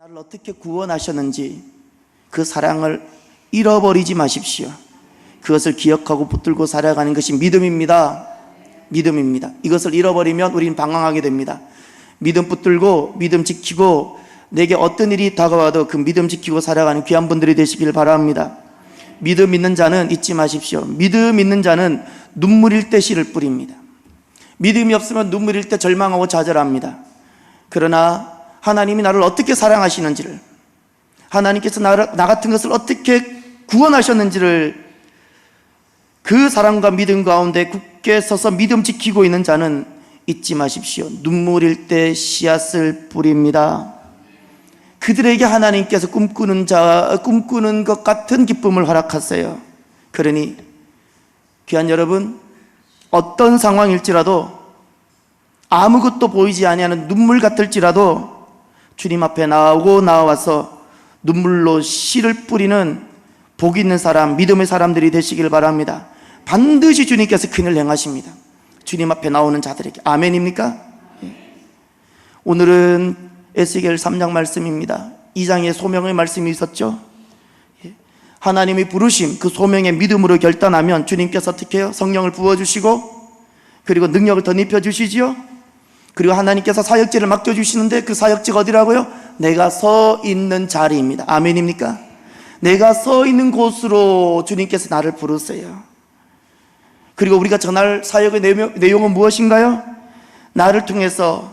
나를 어떻게 구원하셨는지 그 사랑을 잃어버리지 마십시오. 그것을 기억하고 붙들고 살아가는 것이 믿음입니다. 믿음입니다. 이것을 잃어버리면 우리는 방황하게 됩니다. 믿음 붙들고 믿음 지키고 내게 어떤 일이 다가와도 그 믿음 지키고 살아가는 귀한 분들이 되시길 바랍니다. 믿음 있는 자는 잊지 마십시오. 믿음 있는 자는 눈물일 때 씨를 뿌립니다. 믿음이 없으면 눈물일 때 절망하고 좌절합니다. 그러나 하나님이 나를 어떻게 사랑하시는지를, 하나님께서 나 같은 것을 어떻게 구원하셨는지를 그 사랑과 믿음 가운데 굳게 서서 믿음 지키고 있는 자는 잊지 마십시오. 눈물일 때 씨앗을 뿌립니다. 그들에게 하나님께서 꿈꾸는 것 같은 기쁨을 허락하세요. 그러니 귀한 여러분, 어떤 상황일지라도 아무것도 보이지 아니하는 눈물 같을지라도 주님 앞에 나와서 눈물로 씨를 뿌리는 복 있는 사람, 믿음의 사람들이 되시길 바랍니다. 반드시 주님께서 큰일 행하십니다. 주님 앞에 나오는 자들에게. 아멘입니까? 오늘은 에스겔 3장 말씀입니다. 2장에 소명의 말씀이 있었죠. 하나님이 부르심, 그 소명의 믿음으로 결단하면 주님께서 어떻게 해요? 성령을 부어주시고 그리고 능력을 더 입혀주시지요. 그리고 하나님께서 사역지를 맡겨주시는데 그 사역지가 어디라고요? 내가 서 있는 자리입니다. 아멘입니까? 내가 서 있는 곳으로 주님께서 나를 부르세요. 그리고 우리가 전할 사역의 내용은 무엇인가요? 나를 통해서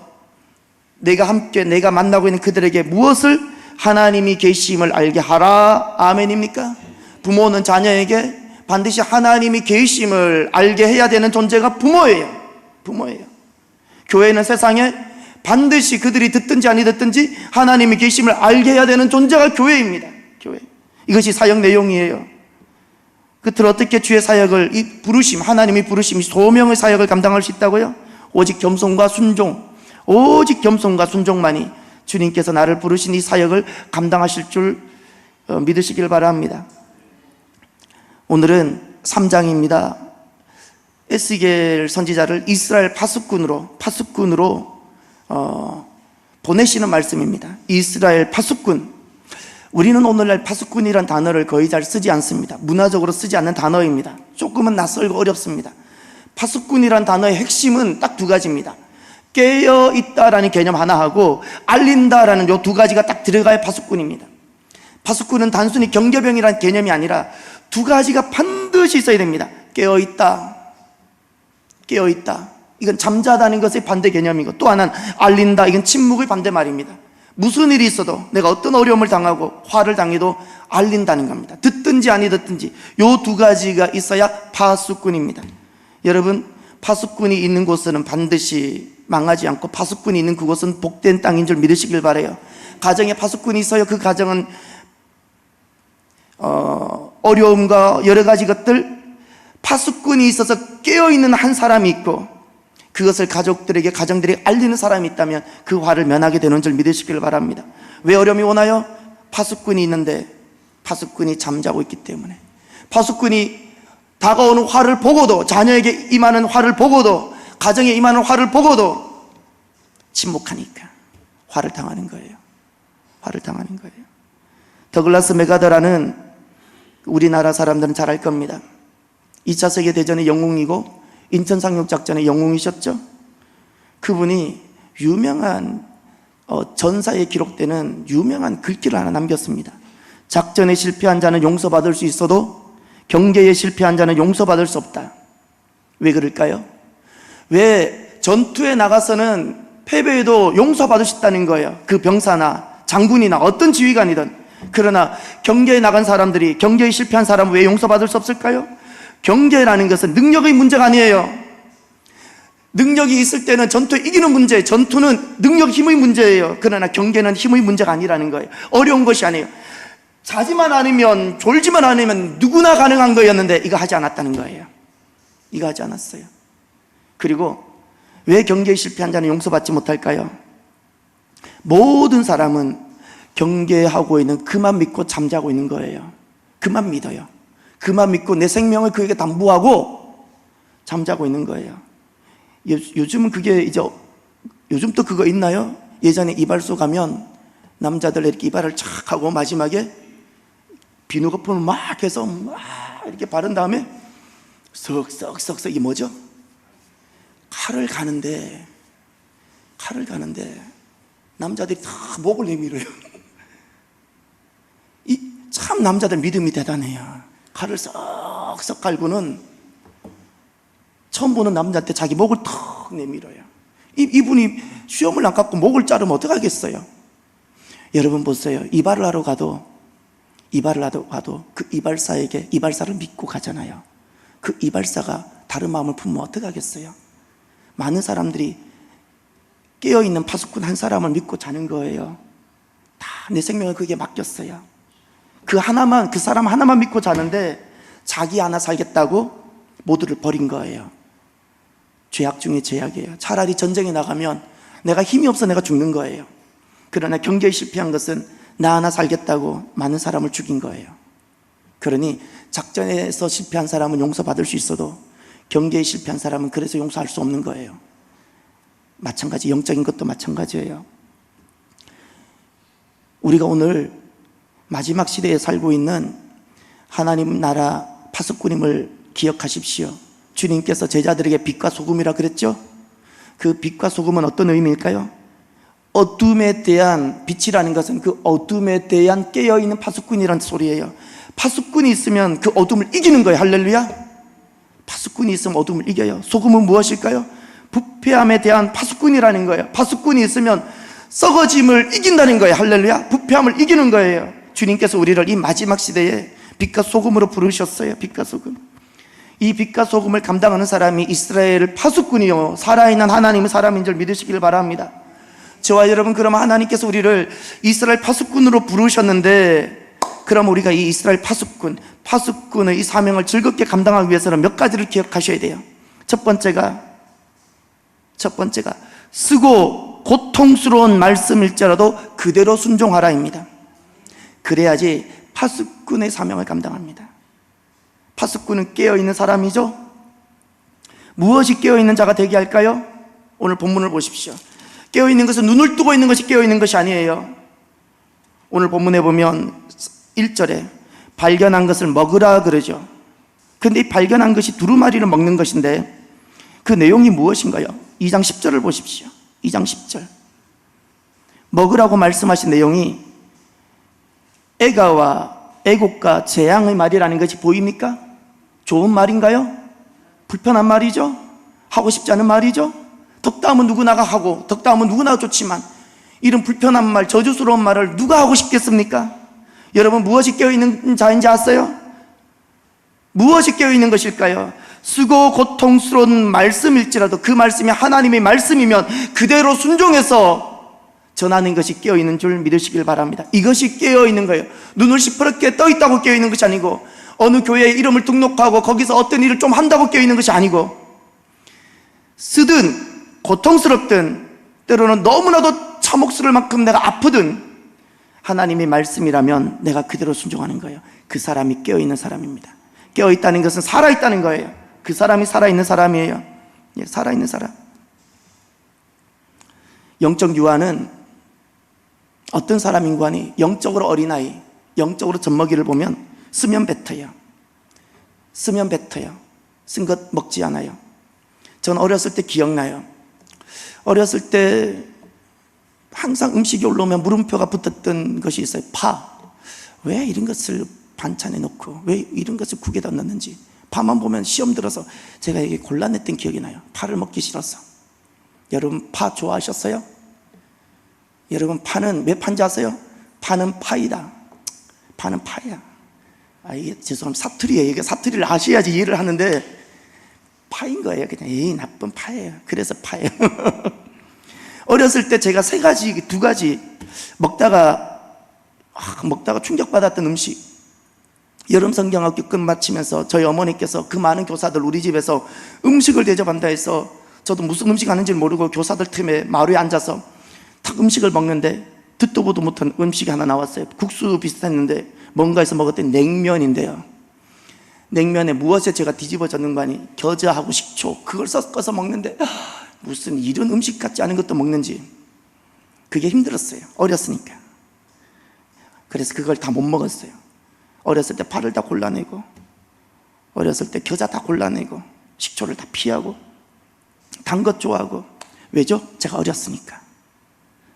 내가 만나고 있는 그들에게 무엇을 하나님이 계심을 알게 하라. 아멘입니까? 부모는 자녀에게 반드시 하나님이 계심을 알게 해야 되는 존재가 부모예요. 교회는 세상에 반드시 그들이 듣든지 아니 듣든지 하나님이 계심을 알게 해야 되는 존재가 교회입니다. 교회. 이것이 사역 내용이에요. 그들 어떻게 주의 사역을, 이 부르심, 하나님이 부르심, 소명의 사역을 감당할 수 있다고요? 오직 겸손과 순종, 오직 겸손과 순종만이 주님께서 나를 부르신 이 사역을 감당하실 줄 믿으시길 바랍니다. 오늘은 3장입니다. 에스겔 선지자를 이스라엘 파수꾼으로 보내시는 말씀입니다. 이스라엘 파수꾼. 우리는 오늘날 파수꾼이란 단어를 거의 잘 쓰지 않습니다. 문화적으로 쓰지 않는 단어입니다. 조금은 낯설고 어렵습니다. 파수꾼이란 단어의 핵심은 딱 두 가지입니다. 깨어있다라는 개념 하나 하고 알린다라는 요 두 가지가 딱 들어가야 파수꾼입니다. 파수꾼은 단순히 경계병이라는 개념이 아니라 두 가지가 반드시 있어야 됩니다. 깨어있다. 이건 잠자다는 것의 반대 개념이고, 또 하나는 알린다. 이건 침묵의 반대 말입니다. 무슨 일이 있어도, 내가 어떤 어려움을 당하고 화를 당해도 알린다는 겁니다. 듣든지 아니 듣든지 요 두 가지가 있어야 파수꾼입니다. 여러분, 파수꾼이 있는 곳은 반드시 망하지 않고 파수꾼이 있는 그곳은 복된 땅인 줄 믿으시길 바라요. 가정에 파수꾼이 있어요. 그 가정은 어려움과 여러 가지 것들, 파수꾼이 있어서 깨어있는 한 사람이 있고 그것을 가정들에게 알리는 사람이 있다면 그 화를 면하게 되는 줄 믿으시길 바랍니다. 왜 어려움이 오나요? 파수꾼이 있는데 파수꾼이 잠자고 있기 때문에. 파수꾼이 다가오는 화를 보고도, 자녀에게 임하는 화를 보고도, 가정에 임하는 화를 보고도 침묵하니까 화를 당하는 거예요. 더글라스 메가더라는, 우리나라 사람들은 잘 알 겁니다. 2차 세계대전의 영웅이고 인천 상륙작전의 영웅이셨죠. 그분이 유명한 전사에 기록되는 유명한 글귀를 하나 남겼습니다. 작전에 실패한 자는 용서받을 수 있어도 경계에 실패한 자는 용서받을 수 없다. 왜 그럴까요? 왜 전투에 나가서는 패배해도 용서받을 수 있다는 거예요. 그 병사나 장군이나 어떤 지휘관이든. 그러나 경계에 나간 사람들이, 경계에 실패한 사람은 왜 용서받을 수 없을까요? 경계라는 것은 능력의 문제가 아니에요. 능력이 있을 때는 전투에 이기는 문제, 전투는 능력, 힘의 문제예요. 그러나 경계는 힘의 문제가 아니라는 거예요. 어려운 것이 아니에요. 자지만 않으면, 졸지만 않으면 누구나 가능한 거였는데 이거 하지 않았다는 거예요. 이거 하지 않았어요. 그리고 왜 경계에 실패한 자는 용서받지 못할까요? 모든 사람은 경계하고 있는 그만 믿고 잠자고 있는 거예요. 그만 믿어요. 그만 믿고 내 생명을 그에게 담보하고 잠자고 있는 거예요. 요즘은 그게 요즘 또 그거 있나요? 예전에 이발소 가면 남자들 이렇게 이발을 착 하고 마지막에 비누 거품을 막 해서 막 이렇게 바른 다음에 썩썩썩썩, 이게 뭐죠? 칼을 가는데 남자들이 다 목을 내밀어요. 참 남자들 믿음이 대단해요. 칼을 썩썩 갈고는 처음 보는 남자한테 자기 목을 턱 내밀어요. 이분이 수염을 안 깎고 목을 자르면 어떡하겠어요? 여러분 보세요. 이발을 하러 가도 그 이발사에게 이발사를 믿고 가잖아요. 그 이발사가 다른 마음을 품으면 어떡하겠어요? 많은 사람들이 깨어있는 파수꾼 한 사람을 믿고 자는 거예요. 다 내 생명을 그게 맡겼어요. 그 사람 하나만 믿고 자는데 자기 하나 살겠다고 모두를 버린 거예요. 죄악 중에 죄악이에요. 차라리 전쟁에 나가면 내가 힘이 없어 내가 죽는 거예요. 그러나 경계에 실패한 것은 나 하나 살겠다고 많은 사람을 죽인 거예요. 그러니 작전에서 실패한 사람은 용서받을 수 있어도 경계에 실패한 사람은 그래서 용서할 수 없는 거예요. 마찬가지, 영적인 것도 마찬가지예요. 우리가 오늘 마지막 시대에 살고 있는 하나님 나라 파수꾼임을 기억하십시오. 주님께서 제자들에게 빛과 소금이라 그랬죠? 그 빛과 소금은 어떤 의미일까요? 어둠에 대한 빛이라는 것은 그 어둠에 대한 깨어있는 파수꾼이라는 소리예요. 파수꾼이 있으면 그 어둠을 이기는 거예요. 할렐루야. 파수꾼이 있으면 어둠을 이겨요. 소금은 무엇일까요? 부패함에 대한 파수꾼이라는 거예요. 파수꾼이 있으면 썩어짐을 이긴다는 거예요. 할렐루야. 부패함을 이기는 거예요. 주님께서 우리를 이 마지막 시대에 빛과 소금으로 부르셨어요. 빛과 소금. 이 빛과 소금을 감당하는 사람이 이스라엘 파수꾼이요 살아있는 하나님의 사람인 줄 믿으시길 바랍니다. 저와 여러분, 그럼 하나님께서 우리를 이스라엘 파수꾼으로 부르셨는데, 그럼 우리가 이 이스라엘 파수꾼의 이 사명을 즐겁게 감당하기 위해서는 몇 가지를 기억하셔야 돼요. 첫 번째가 쓰고 고통스러운 말씀일지라도 그대로 순종하라입니다. 그래야지 파수꾼의 사명을 감당합니다. 파수꾼은 깨어있는 사람이죠. 무엇이 깨어있는 자가 되게 할까요? 오늘 본문을 보십시오. 깨어있는 것은 눈을 뜨고 있는 것이 깨어있는 것이 아니에요. 오늘 본문에 보면 1절에 발견한 것을 먹으라 그러죠. 근데 이 발견한 것이 두루마리를 먹는 것인데 그 내용이 무엇인가요? 2장 10절을 보십시오. 2장 10절. 먹으라고 말씀하신 내용이 애가와 애곡과 재앙의 말이라는 것이 보입니까? 좋은 말인가요? 불편한 말이죠? 하고 싶지 않은 말이죠? 덕담은 누구나가 하고 덕담은 누구나 좋지만 이런 불편한 말, 저주스러운 말을 누가 하고 싶겠습니까? 여러분, 무엇이 깨어있는 자인지 아세요? 무엇이 깨어있는 것일까요? 쓰고 고통스러운 말씀일지라도 그 말씀이 하나님의 말씀이면 그대로 순종해서 전하는 것이 깨어있는 줄 믿으시길 바랍니다. 이것이 깨어있는 거예요. 눈을 시퍼렇게 떠있다고 깨어있는 것이 아니고, 어느 교회에 이름을 등록하고 거기서 어떤 일을 좀 한다고 깨어있는 것이 아니고, 쓰든 고통스럽든 때로는 너무나도 참혹스러울 만큼 내가 아프든 하나님의 말씀이라면 내가 그대로 순종하는 거예요. 그 사람이 깨어있는 사람입니다. 깨어있다는 것은 살아있다는 거예요. 그 사람이 살아있는 사람이에요. 예, 살아있는 사람. 영적 유아는 어떤 사람인가 하니 영적으로 어린아이, 영적으로 젖먹이를 보면 쓰면 뱉어요. 쓰면 뱉어요. 쓴 것 먹지 않아요. 전 어렸을 때 기억나요. 어렸을 때 항상 음식이 올라오면 물음표가 붙었던 것이 있어요. 파. 왜 이런 것을 반찬에 넣고 왜 이런 것을 국에다 넣는지 파만 보면 시험 들어서 제가 이게 곤란했던 기억이 나요. 파를 먹기 싫어서. 여러분, 파 좋아하셨어요? 여러분, 파는 왜 파인지 아세요? 파는 파이다. 파는 파야. 이게 죄송합니다. 사투리예요. 이게 사투리를 아셔야지 이해를 하는데 파인 거예요. 그냥 에이, 나쁜 파예요. 그래서 파예요. 어렸을 때 제가 두 가지 먹다가 충격받았던 음식. 여름 성경학교 끝마치면서 저희 어머니께서 그 많은 교사들 우리 집에서 음식을 대접한다 해서 저도 무슨 음식 하는지 모르고 교사들 틈에 마루에 앉아서 탁 음식을 먹는데 듣도 보도 못한 음식이 하나 나왔어요. 국수 비슷했는데 뭔가에서 먹었던 냉면인데요. 냉면에 무엇에 제가 뒤집어졌는가 하니 겨자하고 식초 그걸 섞어서 먹는데 무슨 이런 음식 같지 않은 것도 먹는지 그게 힘들었어요. 어렸으니까. 그래서 그걸 다 못 먹었어요. 어렸을 때 팔을 다 골라내고, 어렸을 때 겨자 다 골라내고, 식초를 다 피하고, 단 것 좋아하고. 왜죠? 제가 어렸으니까.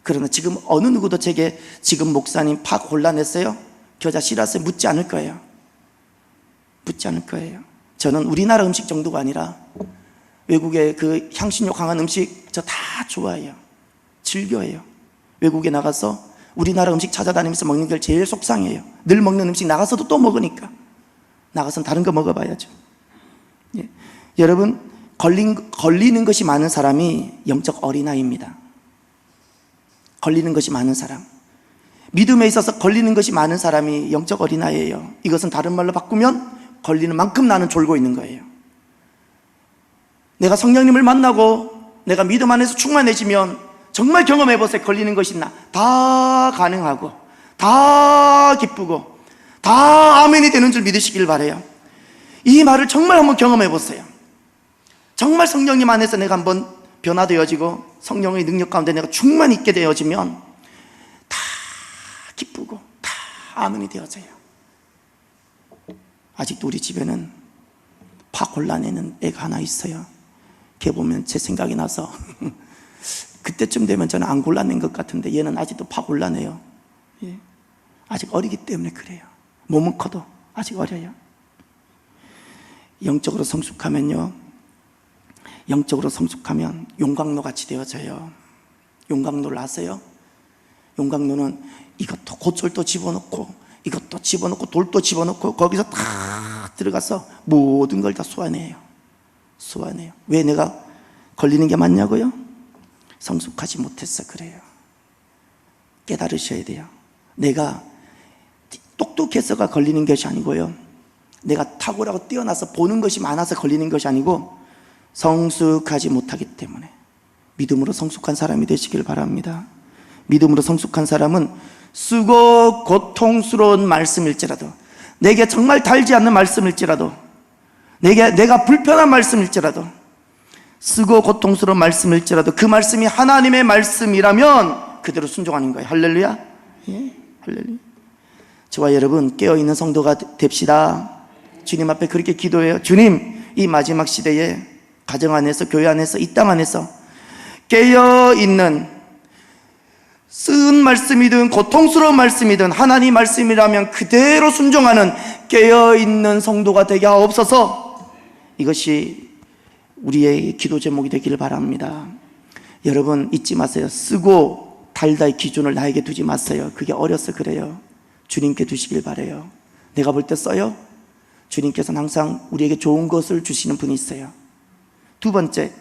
그러나 지금 어느 누구도 제게 지금 목사님 파 골라냈어요? 겨자 싫었어요? 묻지 않을 거예요. 묻지 않을 거예요. 저는 우리나라 음식 정도가 아니라 외국의 그 향신료 강한 음식 저 다 좋아해요. 즐겨해요. 외국에 나가서 우리나라 음식 찾아다니면서 먹는 게 제일 속상해요. 늘 먹는 음식 나가서도 또 먹으니까 나가서는 다른 거 먹어봐야죠. 예. 여러분, 걸리는 것이 많은 사람이 영적 어린아이입니다. 걸리는 것이 많은 사람, 믿음에 있어서 걸리는 것이 많은 사람이 영적 어린아이예요. 이것은 다른 말로 바꾸면 걸리는 만큼 나는 졸고 있는 거예요. 내가 성령님을 만나고 내가 믿음 안에서 충만해지면 정말 경험해 보세요. 걸리는 것이 있나? 다 가능하고 다 기쁘고 다 아멘이 되는 줄 믿으시길 바라요. 이 말을 정말 한번 경험해 보세요. 정말 성령님 안에서 내가 한번 변화되어지고 성령의 능력 가운데 내가 충만히 있게 되어지면 다 기쁘고 다 아멘이 되어져요. 아직도 우리 집에는 파 골라내는 애가 하나 있어요. 걔 보면 제 생각이 나서 그때쯤 되면 저는 안 골라낸 것 같은데 얘는 아직도 파 골라내요. 예. 아직 어리기 때문에 그래요. 몸은 커도 아직 어려요. 영적으로 성숙하면요, 영적으로 성숙하면 용광로 같이 되어져요. 용광로를 아세요? 용광로는 이것도 고철도 집어넣고 이것도 집어넣고 돌도 집어넣고 거기서 다 들어가서 모든 걸 다 쏘아내요. 쏘아내요. 왜 내가 걸리는 게 맞냐고요? 성숙하지 못해서 그래요. 깨달으셔야 돼요. 내가 똑똑해서가 걸리는 것이 아니고요, 내가 탁월하고 뛰어나서 보는 것이 많아서 걸리는 것이 아니고 성숙하지 못하기 때문에. 믿음으로 성숙한 사람이 되시길 바랍니다. 믿음으로 성숙한 사람은 쓰고 고통스러운 말씀일지라도, 내게 정말 달지 않는 말씀일지라도, 내가 불편한 말씀일지라도, 쓰고 고통스러운 말씀일지라도 그 말씀이 하나님의 말씀이라면 그대로 순종하는 거예요. 할렐루야. 예, 할렐루야. 저와 여러분 깨어있는 성도가 됩시다. 주님 앞에 그렇게 기도해요. 주님, 이 마지막 시대에 가정 안에서, 교회 안에서, 이 땅 안에서 깨어있는, 쓴 말씀이든 고통스러운 말씀이든 하나님 말씀이라면 그대로 순종하는 깨어있는 성도가 되게 하옵소서. 이것이 우리의 기도 제목이 되기를 바랍니다. 여러분 잊지 마세요. 쓰고 달다의 기준을 나에게 두지 마세요. 그게 어려서 그래요. 주님께 두시길 바라요. 내가 볼 때 써요? 주님께서는 항상 우리에게 좋은 것을 주시는 분이 있어요. 두 번째,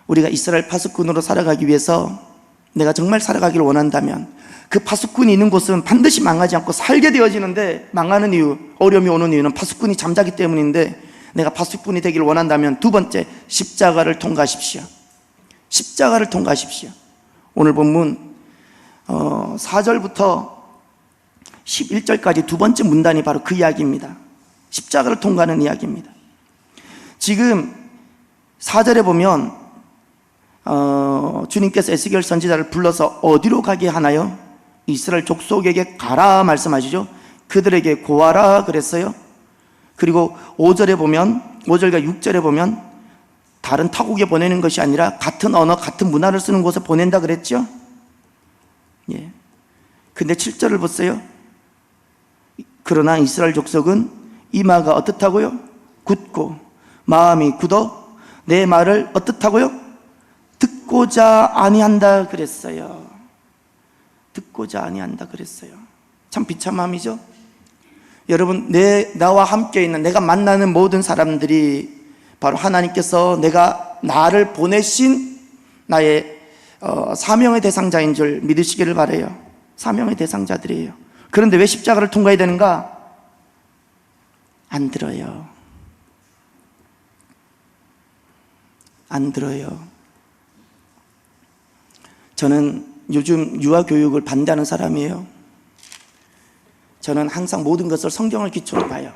우리가 이스라엘 파수꾼으로 살아가기 위해서 내가 정말 살아가기를 원한다면 그 파수꾼이 있는 곳은 반드시 망하지 않고 살게 되어지는데, 망하는 이유, 어려움이 오는 이유는 파수꾼이 잠자기 때문인데, 내가 파수꾼이 되기를 원한다면 두 번째, 십자가를 통과하십시오. 십자가를 통과하십시오. 오늘 본문 4절부터 11절까지 두 번째 문단이 바로 그 이야기입니다. 십자가를 통과하는 이야기입니다. 지금 4절에 보면 주님께서 에스겔 선지자를 불러서 어디로 가게 하나요? 이스라엘 족속에게 가라 말씀하시죠. 그들에게 고하라 그랬어요. 그리고 5절에 보면, 5절과 6절에 보면 다른 타국에 보내는 것이 아니라 같은 언어, 같은 문화를 쓰는 곳에 보낸다 그랬죠. 예. 근데 7절을 보세요. 그러나 이스라엘 족속은 이마가 어떻다고요? 굳고 마음이 굳어 내 말을 어떻다고요? 듣고자 아니한다 그랬어요. 듣고자 아니한다 그랬어요. 참 비참함이죠. 여러분, 나와 함께 있는, 내가 만나는 모든 사람들이 바로 하나님께서 나를 보내신 나의 사명의 대상자인 줄 믿으시기를 바라요. 사명의 대상자들이에요. 그런데 왜 십자가를 통과해야 되는가? 안 들어요. 안 들어요. 저는 요즘 유아교육을 반대하는 사람이에요. 저는 항상 모든 것을 성경을 기초로 봐요.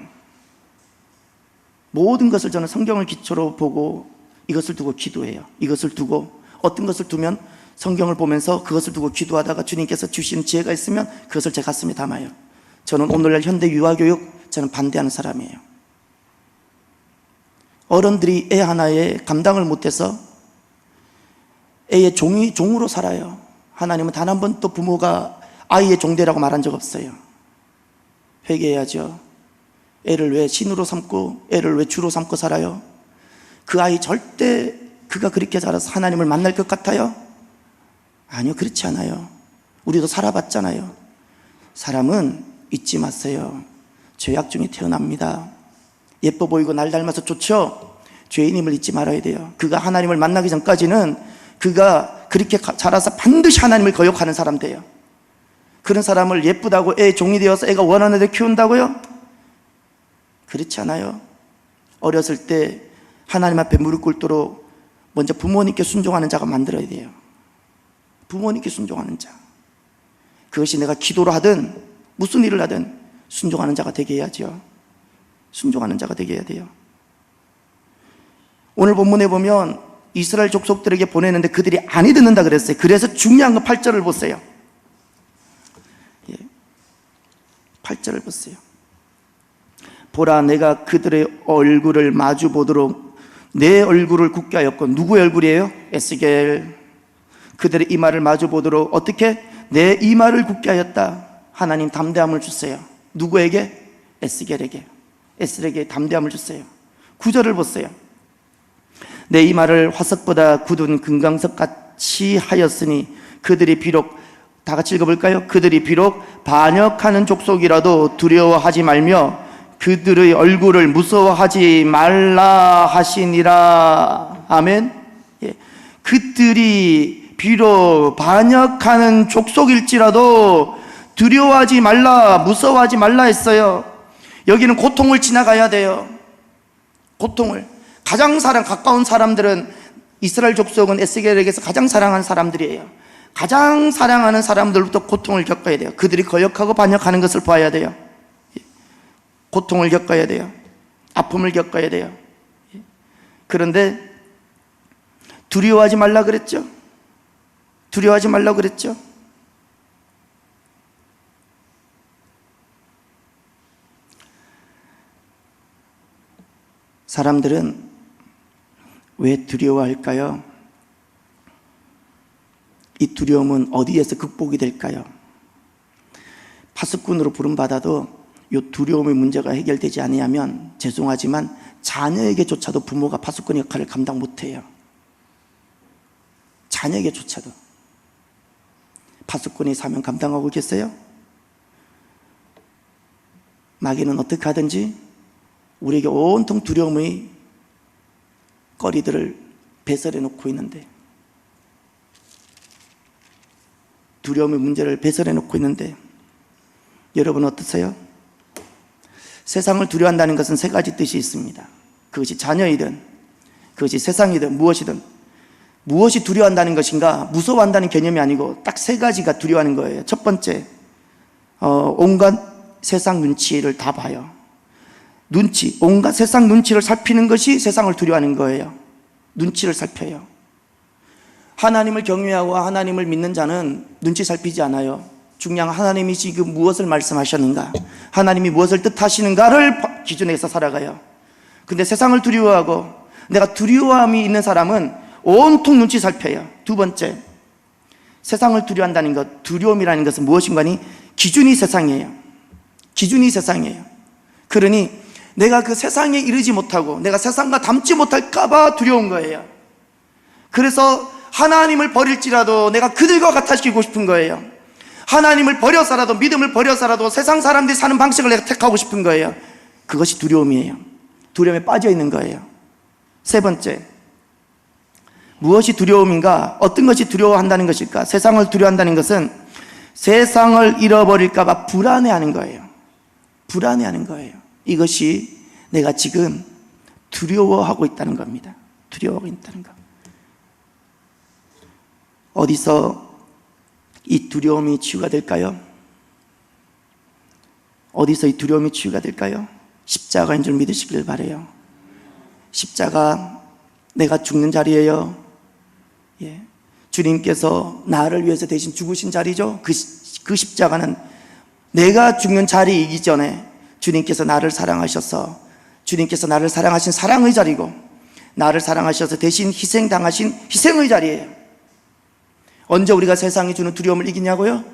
모든 것을 저는 성경을 기초로 보고 이것을 두고 기도해요. 이것을 두고, 어떤 것을 두면 성경을 보면서 그것을 두고 기도하다가 주님께서 주신 지혜가 있으면 그것을 제 가슴에 담아요. 저는 오늘날 현대 유아교육 저는 반대하는 사람이에요. 어른들이 애 하나에 감당을 못해서 애의 종으로 살아요. 하나님은 단 한 번도 부모가 아이의 종되라고 말한 적 없어요. 회개해야죠. 애를 왜 신으로 삼고 애를 왜 주로 삼고 살아요? 그 아이 절대 그가 그렇게 자라서 하나님을 만날 것 같아요? 아니요, 그렇지 않아요. 우리도 살아봤잖아요. 사람은 잊지 마세요. 죄악 중에 태어납니다. 예뻐 보이고 날 닮아서 좋죠? 죄인임을 잊지 말아야 돼요. 그가 하나님을 만나기 전까지는 그가 그렇게 자라서 반드시 하나님을 거역하는 사람 돼요. 그런 사람을 예쁘다고 애 종이 되어서 애가 원하는 데 키운다고요? 그렇지 않아요. 어렸을 때 하나님 앞에 무릎 꿇도록 먼저 부모님께 순종하는 자가 만들어야 돼요. 부모님께 순종하는 자. 그것이 내가 기도를 하든 무슨 일을 하든 순종하는 자가 되게 해야죠. 순종하는 자가 되게 해야 돼요. 오늘 본문에 보면 이스라엘 족속들에게 보내는데 그들이 아니 듣는다 그랬어요. 그래서 중요한 건 8절을 보세요. 8절을 보세요. 보라, 내가 그들의 얼굴을 마주 보도록 내 얼굴을 굳게 하였고. 누구의 얼굴이에요? 에스겔. 그들의 이마를 마주 보도록 어떻게? 내 이마를 굳게 하였다. 하나님 담대함을 주세요. 누구에게? 에스겔에게. 에스겔에게 담대함을 주세요. 9절을 보세요. 내 이마를 화석보다 굳은 금강석 같이 하였으니 그들이 비록, 다 같이 읽어볼까요? 그들이 비록 반역하는 족속이라도 두려워하지 말며 그들의 얼굴을 무서워하지 말라 하시니라. 아멘. 예. 그들이 비록 반역하는 족속일지라도 두려워하지 말라, 무서워하지 말라 했어요. 여기는 고통을 지나가야 돼요. 고통을. 가장 가까운 사람들은, 이스라엘 족속은 에스겔에게서 가장 사랑하는 사람들이에요. 가장 사랑하는 사람들부터 고통을 겪어야 돼요. 그들이 거역하고 반역하는 것을 봐야 돼요. 고통을 겪어야 돼요. 아픔을 겪어야 돼요. 그런데 두려워하지 말라 그랬죠. 두려워하지 말라 그랬죠. 사람들은 왜 두려워할까요? 이 두려움은 어디에서 극복이 될까요? 파수꾼으로 부름받아도 이 두려움의 문제가 해결되지 않으면 죄송하지만 자녀에게조차도 부모가 파수꾼 역할을 감당 못해요. 자녀에게조차도. 파수꾼의 사명 감당하고 계세요? 마귀는 어떻게 하든지 우리에게 온통 두려움의 거리들을 배설해 놓고 있는데, 두려움의 문제를 배설해 놓고 있는데, 여러분 어떠세요? 세상을 두려워한다는 것은 세 가지 뜻이 있습니다. 그것이 자녀이든 그것이 세상이든 무엇이든, 무엇이 두려워한다는 것인가, 무서워한다는 개념이 아니고 딱 세 가지가 두려워하는 거예요. 첫 번째, 온갖 세상 눈치를 다 봐요. 눈치, 온갖 세상 눈치를 살피는 것이 세상을 두려워하는 거예요. 눈치를 살펴요. 하나님을 경외하고 하나님을 믿는 자는 눈치 살피지 않아요. 중요한 하나님이 지금 무엇을 말씀하셨는가, 하나님이 무엇을 뜻하시는가를 기준해서 살아가요. 근데 세상을 두려워하고 내가 두려움이 있는 사람은 온통 눈치 살펴요. 두 번째, 세상을 두려워한다는 것, 두려움이라는 것은 무엇인가니 기준이 세상이에요. 기준이 세상이에요. 그러니 내가 그 세상에 이르지 못하고 내가 세상과 닮지 못할까봐 두려운 거예요. 그래서 하나님을 버릴지라도 내가 그들과 같아지고 싶은 거예요. 하나님을 버려서라도, 믿음을 버려서라도 세상 사람들이 사는 방식을 내가 택하고 싶은 거예요. 그것이 두려움이에요. 두려움에 빠져 있는 거예요. 세 번째, 무엇이 두려움인가? 어떤 것이 두려워한다는 것일까? 세상을 두려워한다는 것은 세상을 잃어버릴까봐 불안해하는 거예요. 불안해하는 거예요. 이것이 내가 지금 두려워하고 있다는 겁니다. 두려워하고 있다는 것. 어디서 이 두려움이 치유가 될까요? 어디서 이 두려움이 치유가 될까요? 십자가인 줄 믿으시길 바라요. 십자가, 내가 죽는 자리예요. 예. 주님께서 나를 위해서 대신 죽으신 자리죠. 그 십자가는 내가 죽는 자리이기 전에 주님께서 나를 사랑하셔서, 주님께서 나를 사랑하신 사랑의 자리고, 나를 사랑하셔서 대신 희생당하신 희생의 자리예요. 언제 우리가 세상이 주는 두려움을 이기냐고요?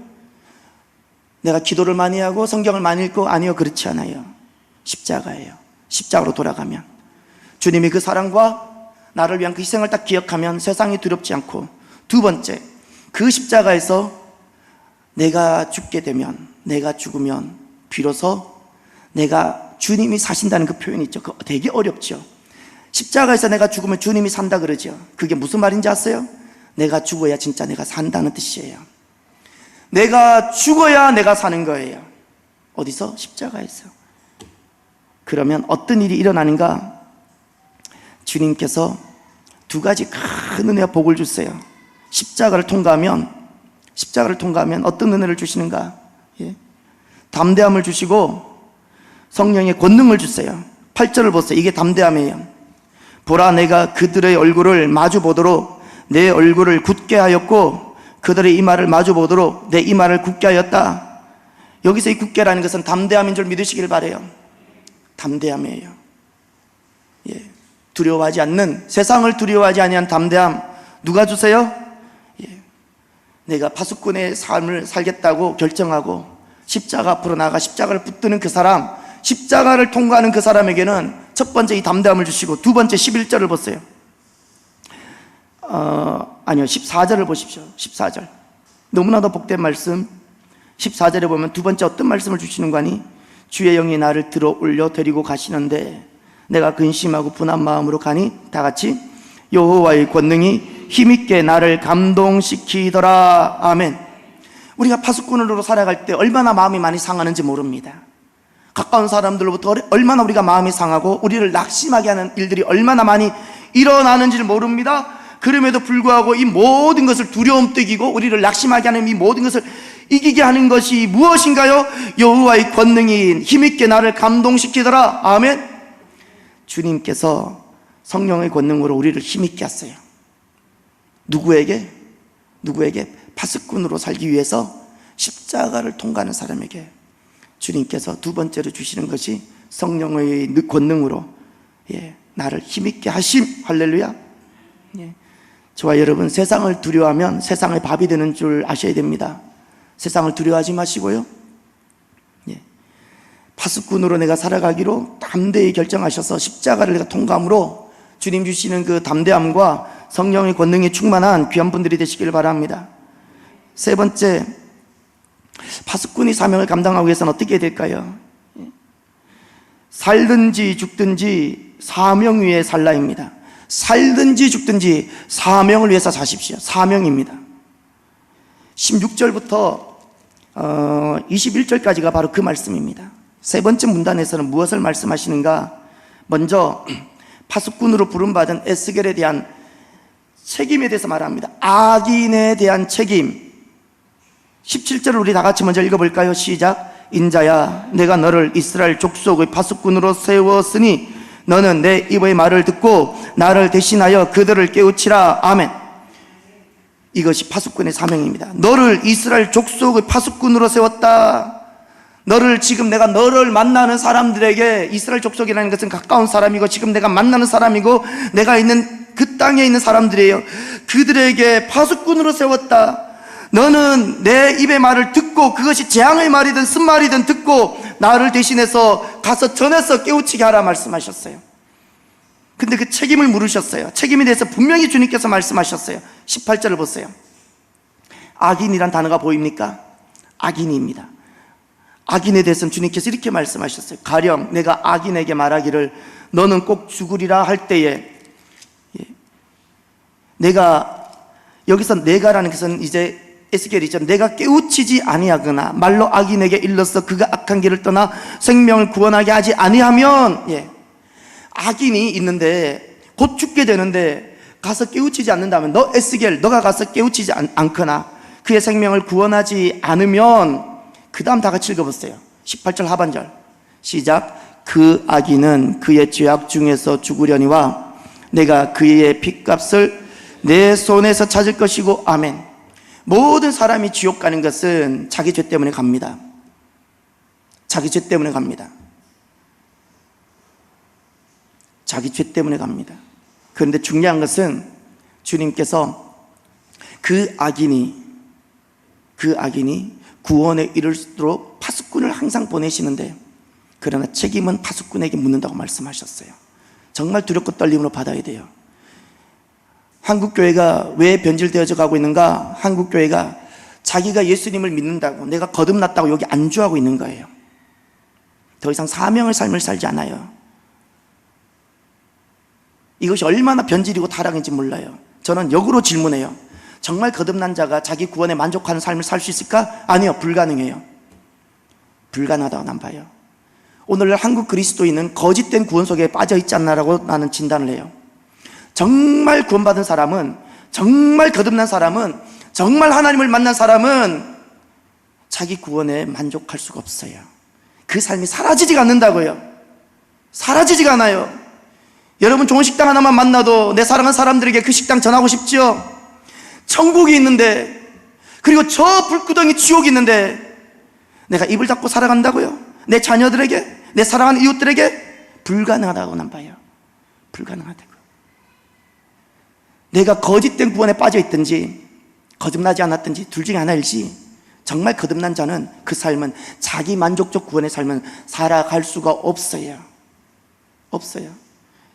내가 기도를 많이 하고 성경을 많이 읽고? 아니요, 그렇지 않아요. 십자가예요. 십자가로 돌아가면, 주님이 그 사랑과 나를 위한 그 희생을 딱 기억하면 세상이 두렵지 않고, 두 번째, 그 십자가에서 내가 죽게 되면, 내가 죽으면 비로소 내가, 주님이 사신다는 그 표현이 있죠. 그거 되게 어렵죠. 십자가에서 내가 죽으면 주님이 산다 그러죠. 그게 무슨 말인지 아세요? 내가 죽어야 진짜 내가 산다는 뜻이에요. 내가 죽어야 내가 사는 거예요. 어디서? 십자가에서. 그러면 어떤 일이 일어나는가? 주님께서 두 가지 큰 은혜와 복을 주세요. 십자가를 통과하면 어떤 은혜를 주시는가? 예. 담대함을 주시고 성령의 권능을 주세요. 8절을 보세요. 이게 담대함이에요. 보라, 내가 그들의 얼굴을 마주 보도록 내 얼굴을 굳게 하였고 그들의 이마를 마주 보도록 내 이마를 굳게 하였다. 여기서 이 굳게라는 것은 담대함인 줄 믿으시길 바라요. 담대함이에요. 예. 두려워하지 않는, 세상을 두려워하지 아니한 담대함 누가 주세요? 예. 내가 파수꾼의 삶을 살겠다고 결정하고 십자가 앞으로 나가 십자가를 붙드는 그 사람, 십자가를 통과하는 그 사람에게는 첫 번째 이 담대함을 주시고, 두 번째 11절을 보세요. 아니요, 14절을 보십시오. 14절. 너무나도 복된 말씀. 14절에 보면 두 번째 어떤 말씀을 주시는 거니? 주의 영이 나를 들어 올려 데리고 가시는데 내가 근심하고 분한 마음으로 가니, 다 같이, 여호와의 권능이 힘있게 나를 감동시키더라. 아멘. 우리가 파수꾼으로 살아갈 때 얼마나 마음이 많이 상하는지 모릅니다. 가까운 사람들로부터 얼마나 우리가 마음이 상하고 우리를 낙심하게 하는 일들이 얼마나 많이 일어나는지를 모릅니다. 그럼에도 불구하고 이 모든 것을 두려움 뜨기고 우리를 낙심하게 하는 이 모든 것을 이기게 하는 것이 무엇인가요? 여호와의 권능이 힘있게 나를 감동시키더라. 아멘. 주님께서 성령의 권능으로 우리를 힘있게 하세요. 누구에게? 파수꾼으로 살기 위해서 십자가를 통과하는 사람에게 주님께서 두 번째로 주시는 것이 성령의 권능으로, 예, 나를 힘있게 하심. 할렐루야. 예. 저와 여러분, 세상을 두려워하면 세상의 밥이 되는 줄 아셔야 됩니다. 세상을 두려워하지 마시고요, 예, 파수꾼으로 내가 살아가기로 담대히 결정하셔서 십자가를 내가 통과함으로 주님 주시는 그 담대함과 성령의 권능이 충만한 귀한 분들이 되시길 바랍니다. 세 번째, 파수꾼이 사명을 감당하기 위해서는 어떻게 해야 될까요? 살든지 죽든지 사명 위에 살라입니다. 살든지 죽든지 사명을 위해서 사십시오. 사명입니다. 16절부터 21절까지가 바로 그 말씀입니다. 세 번째 문단에서는 무엇을 말씀하시는가? 먼저 파수꾼으로 부름받은 에스겔에 대한 책임에 대해서 말합니다. 악인에 대한 책임. 17절을 우리 다 같이 먼저 읽어볼까요? 시작. 인자야, 내가 너를 이스라엘 족속의 파수꾼으로 세웠으니 너는 내 입의 말을 듣고 나를 대신하여 그들을 깨우치라. 아멘. 이것이 파수꾼의 사명입니다. 너를 이스라엘 족속의 파수꾼으로 세웠다. 너를, 지금 내가 너를 만나는 사람들에게, 이스라엘 족속이라는 것은 가까운 사람이고 지금 내가 만나는 사람이고 내가 있는 그 땅에 있는 사람들이에요. 그들에게 파수꾼으로 세웠다. 너는 내 입의 말을 듣고, 그것이 재앙의 말이든 쓴말이든 듣고 나를 대신해서 가서 전해서 깨우치게 하라 말씀하셨어요. 근데 그 책임을 물으셨어요. 책임에 대해서 분명히 주님께서 말씀하셨어요. 18절을 보세요. 악인이란 단어가 보입니까? 악인입니다. 악인에 대해서는 주님께서 이렇게 말씀하셨어요. 가령 내가 악인에게 말하기를 너는 꼭 죽으리라 할 때에, 내가, 여기서 내가라는 것은 이제 에스겔이죠. 내가 깨우치지 아니하거나 말로 악인에게 일러서 그가 악한 길을 떠나 생명을 구원하게 하지 아니하면, 예, 악인이 있는데 곧 죽게 되는데 가서 깨우치지 않는다면, 너 에스겔, 너가 가서 깨우치지 않거나 그의 생명을 구원하지 않으면, 그 다음 다 같이 읽어보세요. 18절 하반절 시작. 그 악인은 그의 죄악 중에서 죽으려니와 내가 그의 핏값을 내 손에서 찾을 것이고. 아멘. 모든 사람이 지옥 가는 것은 자기 죄 때문에 갑니다. 자기 죄 때문에 갑니다. 자기 죄 때문에 갑니다. 그런데 중요한 것은 주님께서 그 악인이 구원에 이르도록 파수꾼을 항상 보내시는데, 그러나 책임은 파수꾼에게 묻는다고 말씀하셨어요. 정말 두렵고 떨림으로 받아야 돼요. 한국교회가 왜 변질되어져 가고 있는가? 한국교회가 자기가 예수님을 믿는다고, 내가 거듭났다고 여기 안주하고 있는 거예요. 더 이상 사명의 삶을 살지 않아요. 이것이 얼마나 변질이고 타락인지 몰라요. 저는 역으로 질문해요. 정말 거듭난 자가 자기 구원에 만족하는 삶을 살 수 있을까? 아니요, 불가능해요. 불가능하다고 난 봐요. 오늘날 한국 그리스도인은 거짓된 구원 속에 빠져 있지 않나라고 나는 진단을 해요. 정말 구원받은 사람은, 정말 거듭난 사람은, 정말 하나님을 만난 사람은 자기 구원에 만족할 수가 없어요. 그 삶이 사라지지가 않는다고요. 사라지지가 않아요. 여러분, 좋은 식당 하나만 만나도 내 사랑하는 사람들에게 그 식당 전하고 싶지요? 천국이 있는데, 그리고 저 불구덩이 지옥이 있는데 내가 입을 닫고 살아간다고요? 내 자녀들에게, 내 사랑하는 이웃들에게? 불가능하다고 난 봐요. 불가능하다고. 내가 거짓된 구원에 빠져 있든지 거듭나지 않았든지 둘 중에 하나일지, 정말 거듭난 자는 그 삶은 자기 만족적 구원의 삶은 살아갈 수가 없어요. 없어요.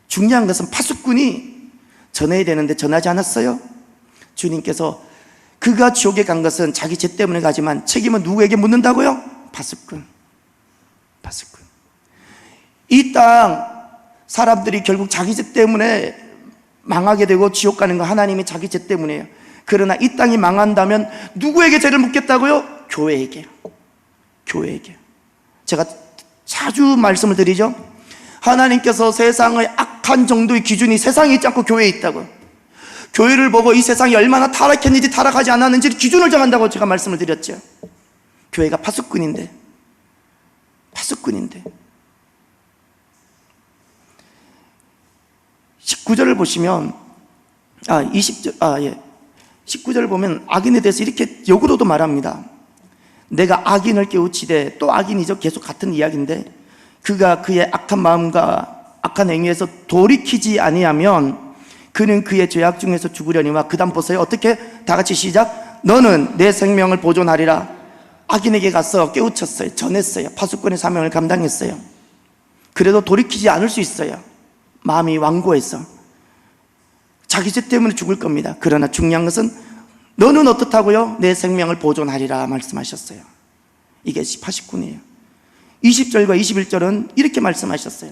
중요한 것은 파수꾼이 전해야 되는데 전하지 않았어요. 주님께서 그가 지옥에 간 것은 자기 죄 때문에 가지만 책임은 누구에게 묻는다고요? 파수꾼. 파수꾼. 이 땅 사람들이 결국 자기 죄 때문에 망하게 되고 지옥 가는 건 하나님이 자기 죄 때문이에요. 그러나 이 땅이 망한다면 누구에게 죄를 묻겠다고요? 교회에게. 교회에게. 제가 자주 말씀을 드리죠. 하나님께서 세상의 악한 정도의 기준이 세상에 있지 않고 교회에 있다고요. 교회를 보고 이 세상이 얼마나 타락했는지 타락하지 않았는지 기준을 정한다고 제가 말씀을 드렸죠. 교회가 파수꾼인데, 파수꾼인데. 19절을 보시면, 19절을 보면 악인에 대해서 이렇게 역으로도 말합니다. 내가 악인을 깨우치되, 또 악인이죠. 계속 같은 이야기인데, 그가 그의 악한 마음과 악한 행위에서 돌이키지 아니하면 그는 그의 죄악 중에서 죽으려니와. 그 다음 보세요. 어떻게? 다 같이 시작. 너는 내 생명을 보존하리라. 악인에게 가서 깨우쳤어요. 전했어요. 파수꾼의 사명을 감당했어요. 그래도 돌이키지 않을 수 있어요. 마음이 완고해서 자기 죄 때문에 죽을 겁니다. 그러나 중요한 것은 너는 어떻다고요? 내 생명을 보존하리라 말씀하셨어요. 이게 파수꾼이에요. 20절과 21절은 이렇게 말씀하셨어요.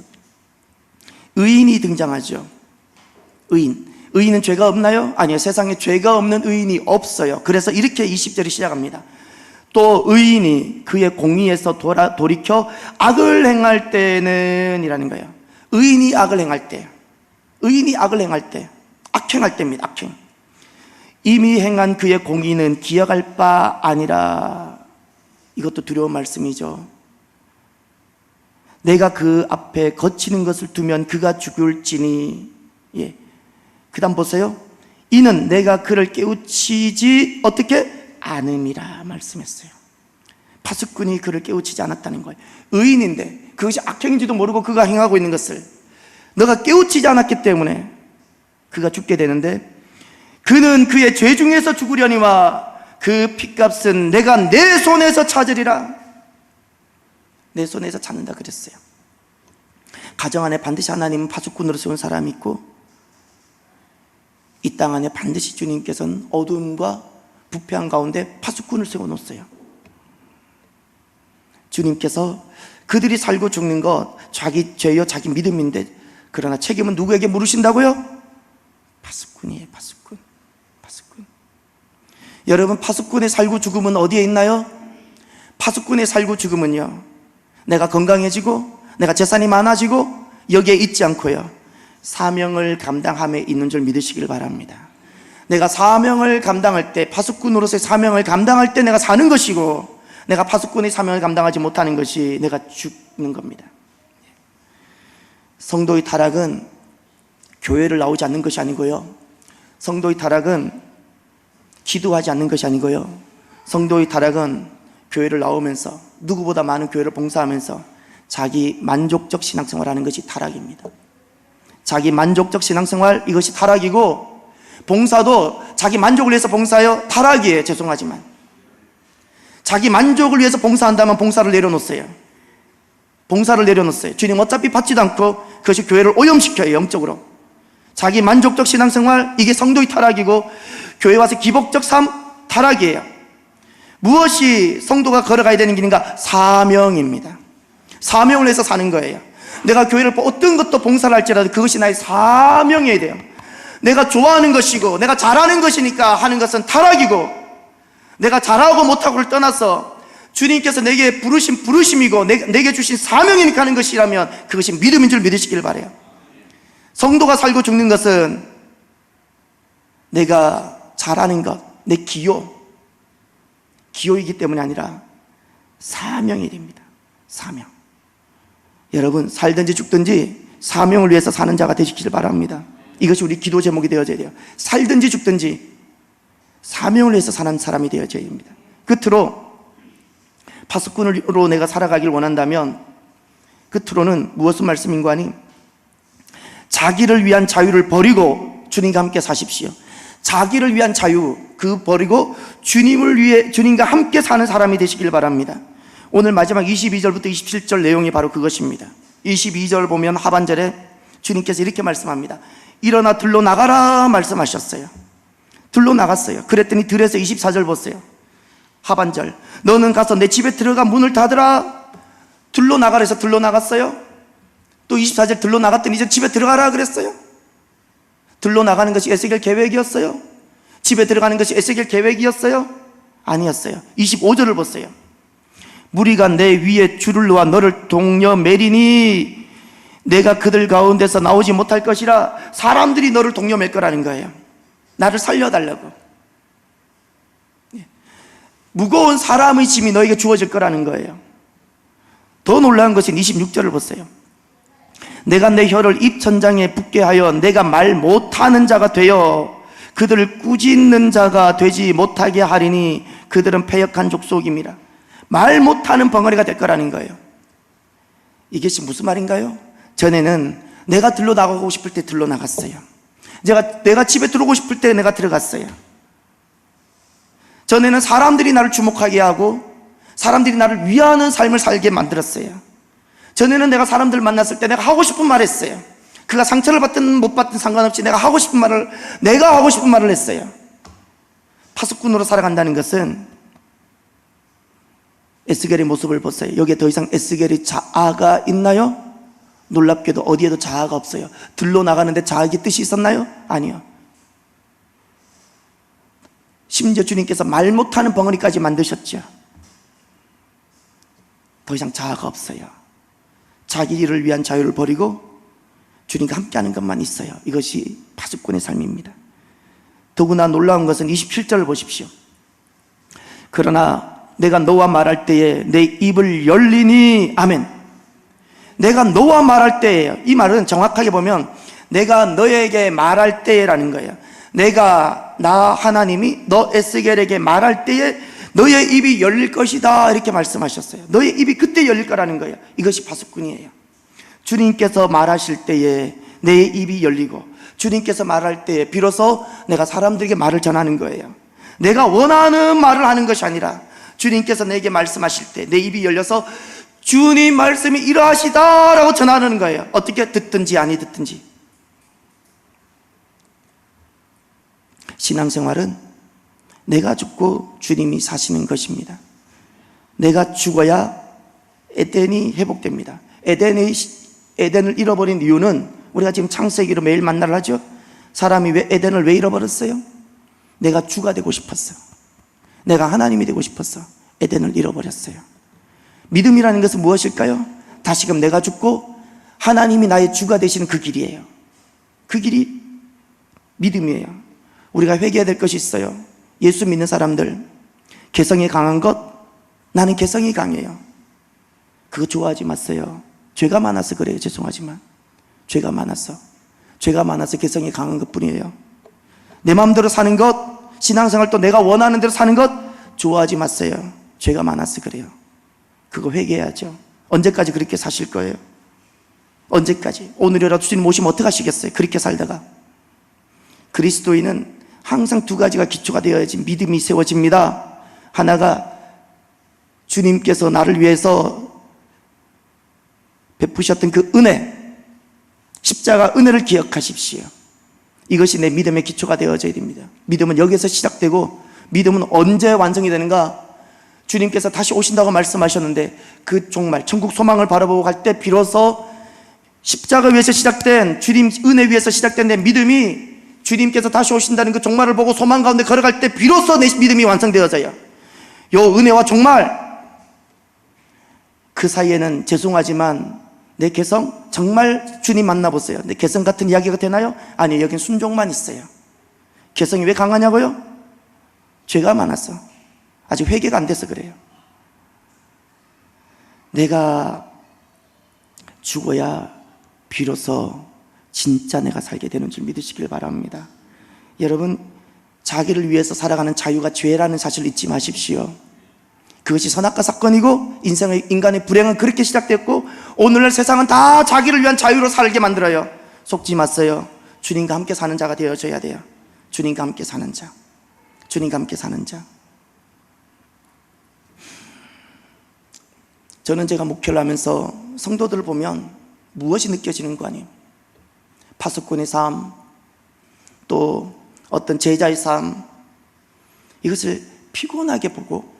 의인이 등장하죠. 의인은 죄가 없나요? 아니요. 세상에 죄가 없는 의인이 없어요. 그래서 이렇게 20절이 시작합니다. 또 의인이 그의 공의에서 돌이켜 악을 행할 때는 이라는 거예요. 의인이 악을 행할 때, 의인이 악을 행할 때, 악행할 때입니다. 악행. 이미 행한 그의 공의는 기억할 바 아니라. 이것도 두려운 말씀이죠. 내가 그 앞에 거치는 것을 두면 그가 죽을지니. 예. 그 다음 보세요. 이는 내가 그를 깨우치지 어떻게? 않음이라 말씀했어요. 파수꾼이 그를 깨우치지 않았다는 거예요. 의인인데 그것이 악행인지도 모르고 그가 행하고 있는 것을 너가 깨우치지 않았기 때문에 그가 죽게 되는데, 그는 그의 죄 중에서 죽으려니와 그 핏값은 내가 내 손에서 찾으리라. 내 손에서 찾는다 그랬어요. 가정 안에 반드시 하나님은 파수꾼으로 세운 사람이 있고, 이 땅 안에 반드시 주님께서는 어두움과 부패한 가운데 파수꾼을 세워놓았어요. 주님께서 그들이 살고 죽는 것 자기 죄요 자기 믿음인데, 그러나 책임은 누구에게 물으신다고요? 파수꾼이에요. 파수꾼. 여러분, 파수꾼의 살고 죽음은 어디에 있나요? 파수꾼의 살고 죽음은요, 내가 건강해지고 내가 재산이 많아지고 여기에 있지 않고요, 사명을 감당함에 있는 줄 믿으시길 바랍니다. 내가 사명을 감당할 때, 파수꾼으로서의 사명을 감당할 때 내가 사는 것이고, 내가 파수꾼의 사명을 감당하지 못하는 것이 내가 죽는 겁니다. 성도의 타락은 교회를 나오지 않는 것이 아니고요, 성도의 타락은 기도하지 않는 것이 아니고요, 성도의 타락은 교회를 나오면서 누구보다 많은 교회를 봉사하면서 자기 만족적 신앙생활을 하는 것이 타락입니다. 자기 만족적 신앙생활, 이것이 타락이고, 봉사도 자기 만족을 위해서 봉사해요? 타락이에요. 죄송하지만 자기 만족을 위해서 봉사한다면 봉사를 내려놓으세요. 봉사를 내려놓으세요. 주님 어차피 받지도 않고 그것이 교회를 오염시켜요. 영적으로. 자기 만족적 신앙생활, 이게 성도의 타락이고, 교회 와서 기복적 삶, 타락이에요. 무엇이 성도가 걸어가야 되는 길인가? 사명입니다. 사명을 해서 사는 거예요. 내가 교회를 어떤 것도 봉사를 할지라도 그것이 나의 사명이어야 돼요. 내가 좋아하는 것이고 내가 잘하는 것이니까 하는 것은 타락이고, 내가 잘하고 못하고를 떠나서 주님께서 내게 부르신 부르심이고 내게 주신 사명이니까 하는 것이라면 그것이 믿음인 줄 믿으시길 바라요. 성도가 살고 죽는 것은 내가 잘하는 것, 내 기호이기 때문이 아니라 사명이 됩니다. 사명. 여러분, 살든지 죽든지 사명을 위해서 사는 자가 되시길 바랍니다. 이것이 우리 기도 제목이 되어져야 돼요. 살든지 죽든지 사명을 위해서 사는 사람이 되어져야 됩니다. 끝으로 파수꾼으로 내가 살아가길 원한다면 끝으로는 무엇을 말씀인가 하니, 자기를 위한 자유를 버리고 주님과 함께 사십시오. 자기를 위한 자유, 그 버리고 주님을 위해 주님과 함께 사는 사람이 되시길 바랍니다. 오늘 마지막 22절부터 27절 내용이 바로 그것입니다. 22절 보면 하반절에 주님께서 이렇게 말씀합니다. 일어나 들로 나가라 말씀하셨어요. 들로 나갔어요. 그랬더니 들에서 24절 보세요. 하반절, 너는 가서 내 집에 들어가 문을 닫으라. 들로 나가라 해서 들로 나갔어요. 또 24절 들로 나갔더니 이제 집에 들어가라 그랬어요. 들로 나가는 것이 에스겔 계획이었어요? 집에 들어가는 것이 에스겔 계획이었어요? 아니었어요. 25절을 보세요. 무리가 내 위에 줄을 놓아 너를 동여 매리니 내가 그들 가운데서 나오지 못할 것이라. 사람들이 너를 동여 맬 거라는 거예요. 나를 살려달라고. 무거운 사람의 짐이 너에게 주어질 거라는 거예요. 더 놀라운 것은 26절을 보세요. 내가 내 혀를 입천장에 붙게 하여 내가 말 못하는 자가 되어 그들을 꾸짖는 자가 되지 못하게 하리니 그들은 패역한 족속임이라. 말 못하는 벙어리가 될 거라는 거예요. 이것이 무슨 말인가요? 전에는 내가 들러 나가고 싶을 때 들러 나갔어요. 내가 집에 들어오고 싶을 때 내가 들어갔어요. 전에는 사람들이 나를 주목하게 하고 사람들이 나를 위하는 삶을 살게 만들었어요. 전에는 내가 사람들을 만났을 때 내가 하고 싶은 말을 했어요. 그가 상처를 받든 못 받든 상관없이 내가 하고 싶은 말을 했어요. 파수꾼으로 살아간다는 것은 에스겔의 모습을 보세요. 여기에 더 이상 에스겔의 자아가 있나요? 놀랍게도 어디에도 자아가 없어요. 들로 나가는데 자아의 뜻이 있었나요? 아니요. 심지어 주님께서 말 못하는 벙어리까지 만드셨죠. 더 이상 자아가 없어요. 자기 일을 위한 자유를 버리고 주님과 함께하는 것만 있어요. 이것이 파수꾼의 삶입니다. 더구나 놀라운 것은 27절을 보십시오. 그러나 내가 너와 말할 때에 내 입을 열리니, 아멘. 내가 너와 말할 때에, 이 말은 정확하게 보면 내가 너에게 말할 때라는 거예요. 내가, 나 하나님이 너 에스겔에게 말할 때에 너의 입이 열릴 것이다, 이렇게 말씀하셨어요. 너의 입이 그때 열릴 거라는 거예요. 이것이 파수꾼이에요. 주님께서 말하실 때에 내 입이 열리고 주님께서 말할 때에 비로소 내가 사람들에게 말을 전하는 거예요. 내가 원하는 말을 하는 것이 아니라 주님께서 내게 말씀하실 때 내 입이 열려서 주님 말씀이 이러하시다라고 전하는 거예요. 어떻게 듣든지 아니 듣든지. 신앙생활은 내가 죽고 주님이 사시는 것입니다. 내가 죽어야 에덴이 회복됩니다. 에덴을 잃어버린 이유는 우리가 지금 창세기로 매일 만나를 하죠. 사람이 왜 에덴을 왜 잃어버렸어요? 내가 주가 되고 싶었어. 내가 하나님이 되고 싶었어. 에덴을 잃어버렸어요. 믿음이라는 것은 무엇일까요? 다시금 내가 죽고 하나님이 나의 주가 되시는 그 길이에요. 그 길이 믿음이에요. 우리가 회개해야 될 것이 있어요. 예수 믿는 사람들, 개성이 강한 것, 나는 개성이 강해요. 그거 좋아하지 마세요. 죄가 많아서 그래요. 죄송하지만 죄가 많아서 개성이 강한 것 뿐이에요. 내 마음대로 사는 것, 신앙생활 또 내가 원하는 대로 사는 것 좋아하지 마세요. 죄가 많아서 그래요. 그거 회개해야죠. 언제까지 그렇게 사실 거예요? 언제까지? 오늘이라도 주님 오시면 어떡하시겠어요? 그렇게 살다가. 그리스도인은 항상 두 가지가 기초가 되어야지 믿음이 세워집니다. 하나가 주님께서 나를 위해서 베푸셨던 그 은혜, 십자가 은혜를 기억하십시오. 이것이 내 믿음의 기초가 되어져야 됩니다. 믿음은 여기에서 시작되고, 믿음은 언제 완성이 되는가? 주님께서 다시 오신다고 말씀하셨는데, 그 종말 천국 소망을 바라보고 갈 때 비로소 십자가 위에서 시작된, 주님 은혜 위에서 시작된 내 믿음이 주님께서 다시 오신다는 그 종말을 보고 소망 가운데 걸어갈 때 비로소 내 믿음이 완성되어져요. 요 은혜와 종말, 그 사이에는 죄송하지만 내 개성, 정말 주님 만나보세요. 내 개성 같은 이야기가 되나요? 아니요, 여긴 순종만 있어요. 개성이 왜 강하냐고요? 죄가 많아서, 아직 회개가 안 돼서 그래요. 내가 죽어야 비로소 진짜 내가 살게 되는 줄 믿으시길 바랍니다. 여러분, 자기를 위해서 살아가는 자유가 죄라는 사실을 잊지 마십시오. 그것이 선악과 사건이고, 인간의 불행은 그렇게 시작됐고, 오늘날 세상은 다 자기를 위한 자유로 살게 만들어요. 속지 마세요. 주님과 함께 사는 자가 되어져야 돼요. 주님과 함께 사는 자, 주님과 함께 사는 자. 저는 제가 목회를 하면서 성도들을 보면 무엇이 느껴지는 거 아니에요? 파수꾼의 삶, 또 어떤 제자의 삶, 이것을 피곤하게 보고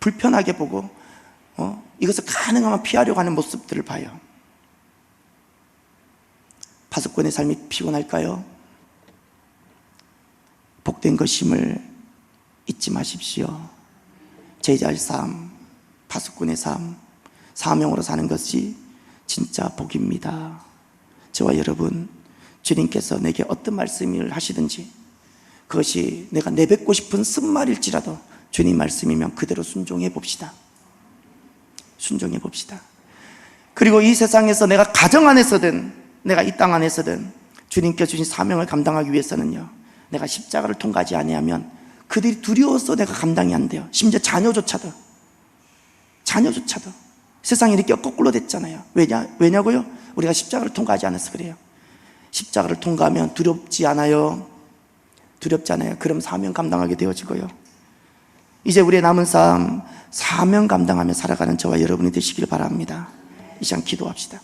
불편하게 보고 이것을 가능하면 피하려고 하는 모습들을 봐요. 파수꾼의 삶이 피곤할까요? 복된 것임을 잊지 마십시오. 제자의 삶, 파수꾼의 삶, 사명으로 사는 것이 진짜 복입니다. 저와 여러분, 주님께서 내게 어떤 말씀을 하시든지 그것이 내가 내뱉고 싶은 쓴말일지라도 주님 말씀이면 그대로 순종해 봅시다. 순종해 봅시다. 그리고 이 세상에서 내가 가정 안에서든 내가 이 땅 안에서든 주님께서 주신 사명을 감당하기 위해서는요, 내가 십자가를 통과하지 아니하면 그들이 두려워서 내가 감당이 안 돼요. 심지어 자녀조차도 세상이 이렇게 거꾸로 됐잖아요. 왜냐고요? 우리가 십자가를 통과하지 않아서 그래요. 십자가를 통과하면 두렵지 않아요. 그럼 사명 감당하게 되어지고요. 이제 우리의 남은 삶 사명 감당하며 살아가는 저와 여러분이 되시길 바랍니다. 이 시간 기도합시다.